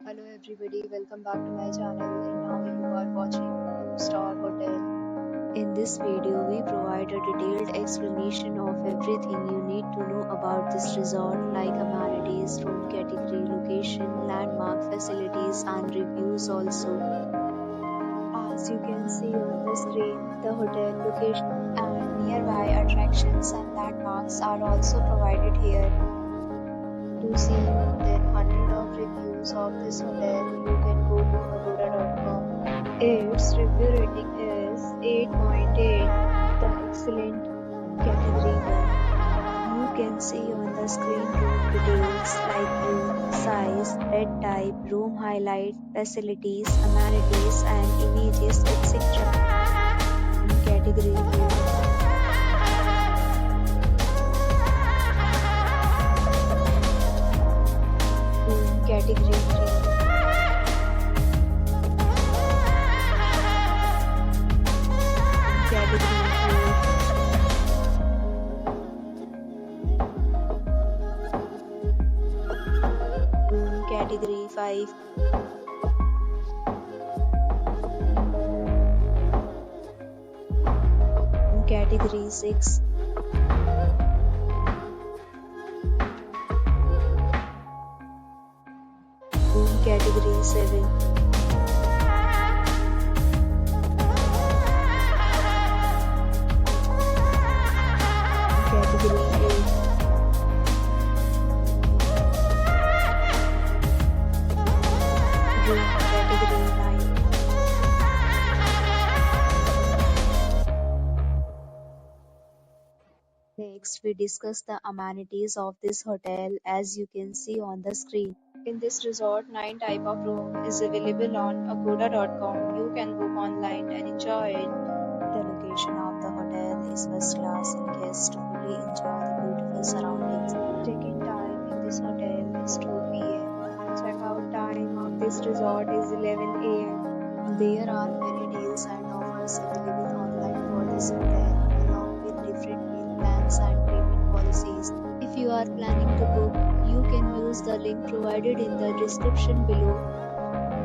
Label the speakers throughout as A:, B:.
A: Hello everybody, welcome back to my channel and now you are watching 2-star hotel. In this video, we provide a detailed explanation of everything you need to know about this resort like amenities, room category, location, landmark facilities and reviews also. As you can see on the screen, the hotel location and nearby attractions and landmarks are also provided here. To see more than 100 of reviews of this hotel, you can go to agoda.com. Its review rating is 8.8, the excellent category 1. You can see on the screen room details like room size, bed type, room highlights, facilities, amenities and images, etc. Category 2. Category 3. Category 4. Category 5. Category 6. Category 7. Category 8. Room category 9. Next, we discuss the amenities of this hotel as you can see on the screen. In this resort, 9 type of room is available on agoda.com. You can book online and enjoy it. The location of the hotel is first class and guests fully enjoy the beautiful surroundings. Check-in time in this hotel is 2 p.m. Check-out time of this resort is 11 a.m. There are many deals and offers available online for this hotel along with different meal plans and payment policies. If you are planning to book, you can use the link provided in the description below.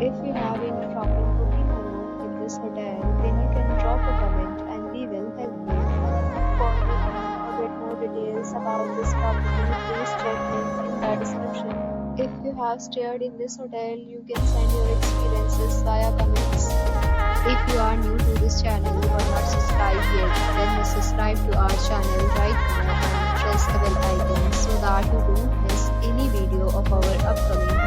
A: If you have any problem booking a room in this hotel, then you can drop a comment and we will help you. For a bit more details about this property, please check link in the description. If you have stayed in this hotel, you can send your experiences via comments. If you are new to this channel or not subscribed yet, then subscribe to our channel right now and press the bell icon so that you don't miss any video of our upcoming